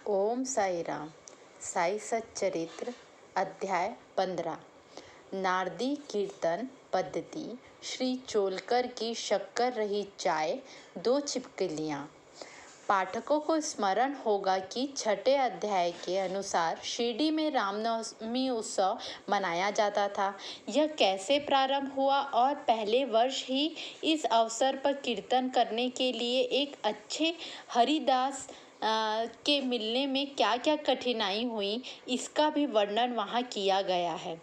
ओम साई राम। साई सच्चरित्र अध्याय 15। नारदी कीर्तन पद्धति। श्री चोलकर की शक्कर रहित चाय, 2 छिपकलियाँ। पाठकों को स्मरण होगा कि छठे अध्याय के अनुसार शिरडी में रामनवमी उत्सव मनाया जाता था। यह कैसे प्रारंभ हुआ और पहले वर्ष ही इस अवसर पर कीर्तन करने के लिए एक अच्छे हरिदास के मिलने में क्या क्या कठिनाई हुई, इसका भी वर्णन वहाँ किया गया है।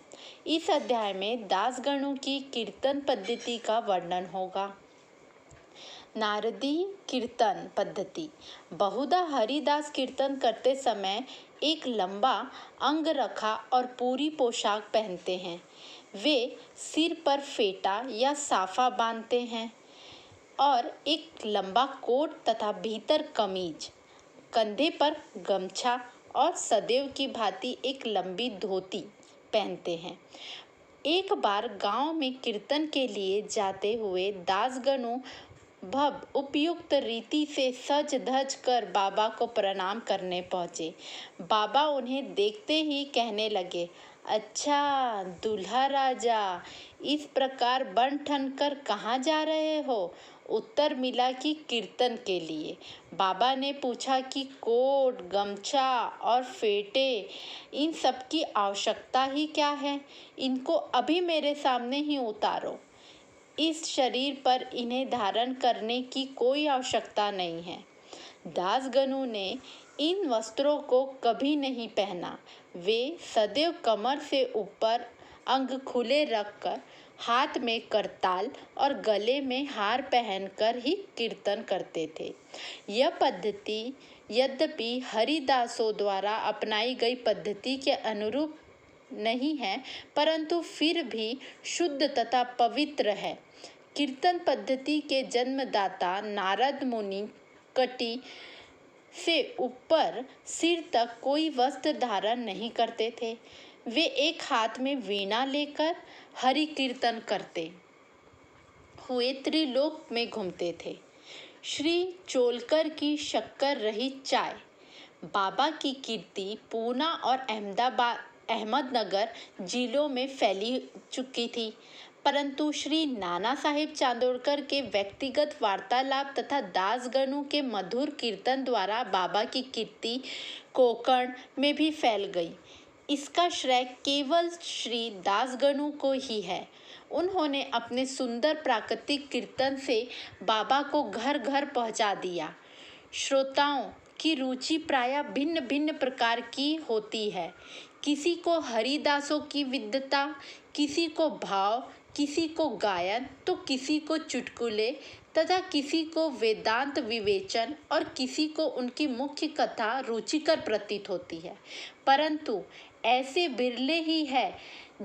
इस अध्याय में दासगणों की कीर्तन पद्धति का वर्णन होगा। नारदी कीर्तन पद्धति। बहुधा हरिदास कीर्तन करते समय एक लंबा अंगरखा और पूरी पोशाक पहनते हैं। वे सिर पर फेटा या साफा बांधते हैं और एक लंबा कोट तथा भीतर कमीज, कंधे पर गमछा और सदैव की भांति एक लंबी धोती पहनते हैं। एक बार गांव में कीर्तन के लिए जाते हुए दासगणों भव उपयुक्त रीति से सज धज कर बाबा को प्रणाम करने पहुँचे। बाबा उन्हें देखते ही कहने लगे, अच्छा दूल्हा राजा, इस प्रकार बन ठन कर कहाँ जा रहे हो? उत्तर मिला कि कीर्तन के लिए। बाबा ने पूछा कि कोट, गमछा और फेटे, इन सब की आवश्यकता ही क्या है? इनको अभी मेरे सामने ही उतारो। इस शरीर पर इन्हें धारण करने की कोई आवश्यकता नहीं है। दासगणों ने इन वस्त्रों को कभी नहीं पहना। वे सदैव कमर से ऊपर अंग खुले रखकर हाथ में करताल और गले में हार पहनकर ही कीर्तन करते थे। यह पद्धति यद्यपि हरिदासों द्वारा अपनाई गई पद्धति के अनुरूप नहीं है, परंतु फिर भी शुद्ध तथा पवित्र है। कीर्तन पद्धति के जन्मदाता नारद मुनि कटी से ऊपर सिर तक कोई वस्त्र धारण नहीं करते थे। वे एक हाथ में वीणा लेकर हरि कीर्तन करते हुए त्रिलोक में घूमते थे। श्री चोलकर की शक्कर रहित चाय। बाबा की कीर्ति पूना और अहमदनगर जिलों में फैली चुकी थी, परंतु श्री नाना साहेब चांदोड़कर के व्यक्तिगत वार्तालाप तथा दासगणों के मधुर कीर्तन द्वारा बाबा की कीर्ति कोंकण में भी फैल गई। इसका श्रेय केवल श्री दासगणों को ही है। उन्होंने अपने सुंदर प्राकृतिक कीर्तन से बाबा को घर घर पहुंचा दिया। श्रोताओं की रुचि प्रायः भिन्न भिन्न प्रकार की होती है। किसी को हरिदासों की विद्वता, किसी को भाव, किसी को गायन, तो किसी को चुटकुले तथा किसी को वेदांत विवेचन और किसी को उनकी मुख्य कथा रुचिकर प्रतीत होती है। परंतु ऐसे बिरले ही है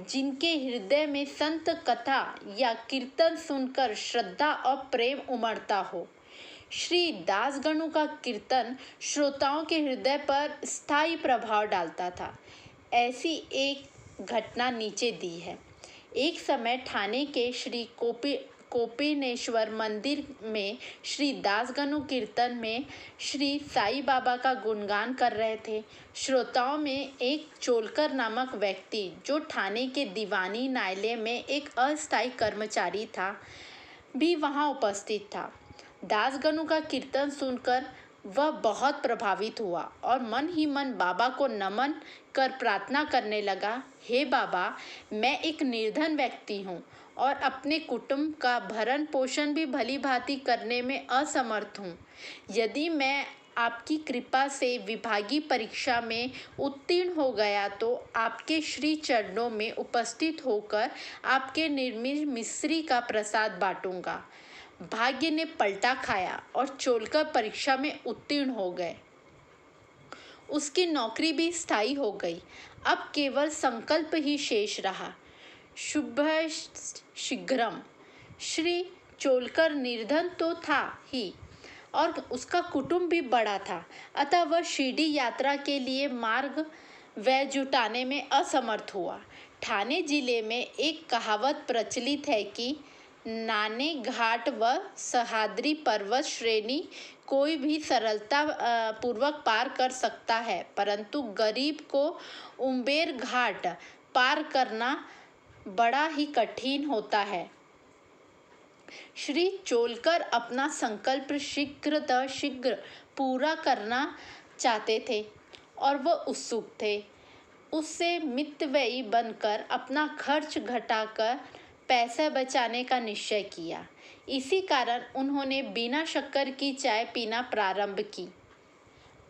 जिनके हृदय में संत कथा या कीर्तन सुनकर श्रद्धा और प्रेम उमड़ता हो। श्री दासगणों का कीर्तन श्रोताओं के हृदय पर स्थायी प्रभाव डालता था। ऐसी एक घटना नीचे दी है। एक समय ठाणे के श्री कोपिनेश्वर मंदिर में श्री दासगणु कीर्तन में श्री साई बाबा का गुणगान कर रहे थे। श्रोताओं में एक चोलकर नामक व्यक्ति, जो ठाणे के दीवानी न्यायालय में एक अस्थायी कर्मचारी था, भी वहां उपस्थित था। दासगणु का कीर्तन सुनकर वह बहुत प्रभावित हुआ और मन ही मन बाबा को नमन कर प्रार्थना करने लगा, हे बाबा, मैं एक निर्धन व्यक्ति हूँ और अपने कुटुंब का भरण पोषण भी भली भांति करने में असमर्थ हूँ। यदि मैं आपकी कृपा से विभागीय परीक्षा में उत्तीर्ण हो गया तो आपके श्री चरणों में उपस्थित होकर आपके निर्मित मिश्री का प्रसाद बांटूंगा। भाग्य ने पलटा खाया और चोलकर परीक्षा में उत्तीर्ण हो गए। उसकी नौकरी भी स्थायी हो गई। अब केवल संकल्प ही शेष रहा। शुभ शीघ्रम। श्री चोलकर निर्धन तो था ही और उसका कुटुंब भी बड़ा था, अतः वह शिरडी यात्रा के लिए मार्ग व्यय जुटाने में असमर्थ हुआ। ठाणे जिले में एक कहावत प्रचलित है कि नाने घाट व सह्याद्री पर्वत श्रेणी कोई भी सरलता पूर्वक पार कर सकता है, परंतु गरीब को उम्बेर घाट पार करना बड़ा ही कठिन होता है। श्री चोलकर अपना संकल्प शीघ्र पूरा करना चाहते थे और वह उत्सुक थे। उससे मितव्ययी बनकर अपना खर्च घटाकर पैसा बचाने का निश्चय किया। इसी कारण उन्होंने बिना शक्कर की चाय पीना प्रारंभ की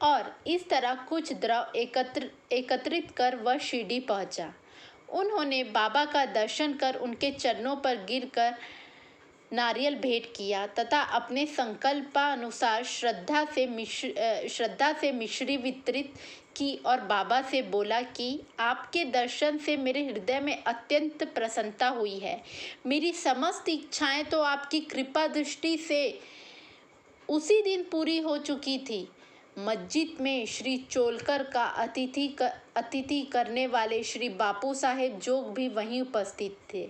और इस तरह कुछ द्रव एकत्रित कर वह शिरडी पहुंचा। उन्होंने बाबा का दर्शन कर उनके चरणों पर गिरकर नारियल भेंट किया तथा अपने संकल्पानुसार श्रद्धा से मिश्री वितरित की और बाबा से बोला कि आपके दर्शन से मेरे हृदय में अत्यंत प्रसन्नता हुई है। मेरी समस्त इच्छाएं तो आपकी कृपा दृष्टि से उसी दिन पूरी हो चुकी थी। मस्जिद में श्री चोलकर का अतिथि करने वाले श्री बापू साहेब जोग भी वहीं उपस्थित थे।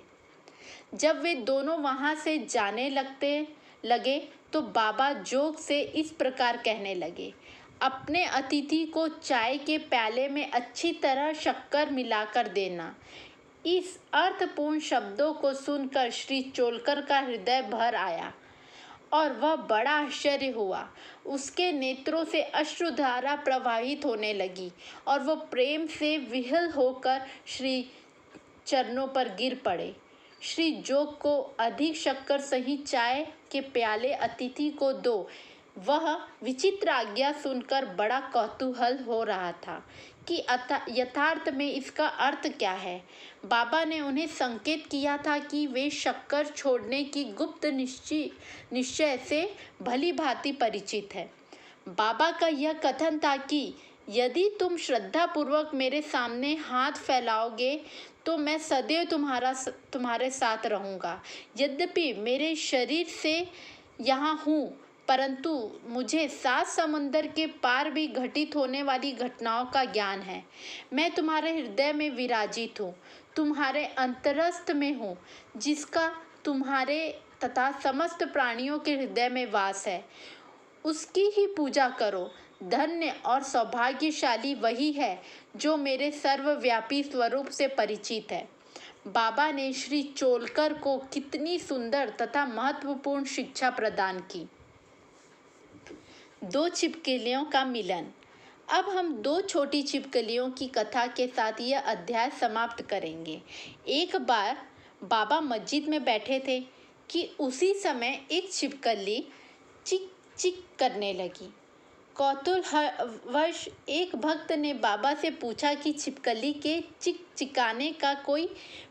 जब वे दोनों वहां से जाने लगे तो बाबा जोग से इस प्रकार कहने लगे, अपने अतिथि को चाय के प्याले में अच्छी तरह शक्कर मिलाकर देना। इस अर्थपूर्ण शब्दों को सुनकर श्री चोलकर का हृदय भर आया और वह बड़ा आश्चर्य हुआ। उसके नेत्रों से अश्रुधारा प्रवाहित होने लगी और वह प्रेम से विह्वल होकर श्री चरणों पर गिर पड़े। श्री जोग को अधिक शक्कर सहित चाय के प्याले अतिथि को दो। वह विचित्र आज्ञा सुनकर बड़ा कौतूहल हो रहा था कि यथार्थ में इसका अर्थ क्या है। बाबा ने उन्हें संकेत किया था कि वे शक्कर छोड़ने की गुप्त निश्चय से भली भांति परिचित है। बाबा का यह कथन था कि यदि तुम श्रद्धा पूर्वक मेरे सामने हाथ फैलाओगे तो मैं सदैव तुम्हारे साथ रहूँगा। यद्यपि मेरे शरीर से यहाँ हूँ, परंतु मुझे 7 समुंदर के पार भी घटित होने वाली घटनाओं का ज्ञान है। मैं तुम्हारे हृदय में विराजित हूँ, तुम्हारे अंतरस्थ में हूँ, जिसका तुम्हारे तथा समस्त प्राणियों के हृदय में वास है। उसकी ही पूजा करो। धन्य और सौभाग्यशाली वही है जो मेरे सर्वव्यापी स्वरूप से परिचित है। बाबा ने श्री चोलकर को कितनी सुंदर तथा महत्वपूर्ण शिक्षा प्रदान की। 2 छिपकलियों का मिलन। अब हम 2 छोटी छिपकलियों की कथा के साथ यह अध्याय समाप्त करेंगे। एक बार बाबा मस्जिद में बैठे थे कि उसी समय एक छिपकली चिक चिक करने लगी। कौतूहलवश एक भक्त ने बाबा से पूछा कि छिपकली के चिकाने का कोई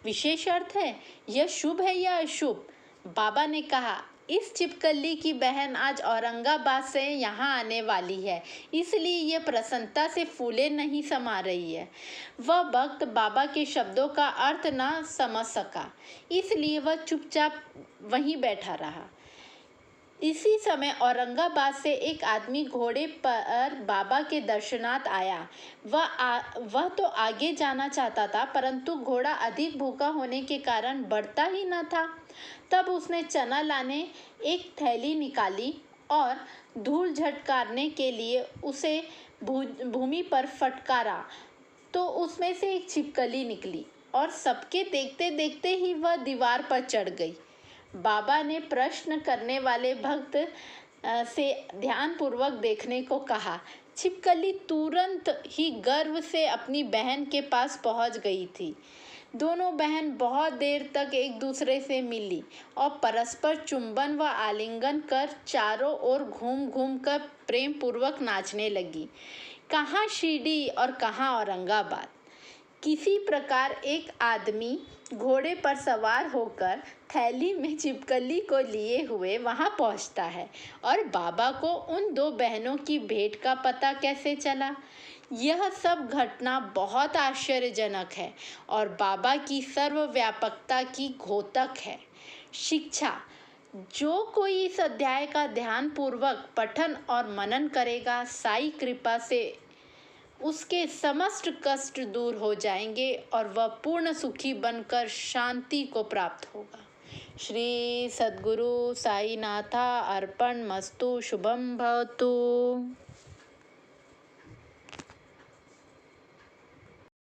विशेष अर्थ है, यह शुभ है या अशुभ? बाबा ने कहा, इस छिपकली की बहन आज औरंगाबाद से यहाँ आने वाली है, इसलिए यह प्रसन्नता से फूले नहीं समा रही है। वह भक्त बाबा के शब्दों का अर्थ न समझ सका, इसलिए वह चुपचाप वहीं बैठा रहा। इसी समय औरंगाबाद से एक आदमी घोड़े पर बाबा के दर्शनार्थ आया। वह तो आगे जाना चाहता था, परंतु घोड़ा अधिक भूखा होने के कारण बढ़ता ही न था। तब उसने चना लाने एक थैली निकाली और धूल झटकारने के लिए उसे भूमि पर फटकारा तो उसमें से एक छिपकली निकली और सबके देखते देखते ही वह दीवार पर चढ़ गई। बाबा ने प्रश्न करने वाले भक्त से ध्यानपूर्वक देखने को कहा। छिपकली तुरंत ही गर्व से अपनी बहन के पास पहुंच गई थी। दोनों बहन बहुत देर तक एक दूसरे से मिली और परस्पर चुंबन व आलिंगन कर चारों ओर घूम घूम कर प्रेम पूर्वक नाचने लगी। कहाँ शिरडी और कहाँ औरंगाबाद। किसी प्रकार एक आदमी घोड़े पर सवार होकर थैली में छिपकली को लिए हुए वहां पहुंचता है और बाबा को उन 2 बहनों की भेंट का पता कैसे चला। यह सब घटना बहुत आश्चर्यजनक है और बाबा की सर्वव्यापकता की घोतक है। शिक्षा। जो कोई इस अध्याय का ध्यानपूर्वक पठन और मनन करेगा, साई कृपा से उसके समस्त कष्ट दूर हो जाएंगे और वह पूर्ण सुखी बनकर शांति को प्राप्त होगा। श्री सद्गुरु साईनाथा अर्पण मस्तु। शुभम भवतु।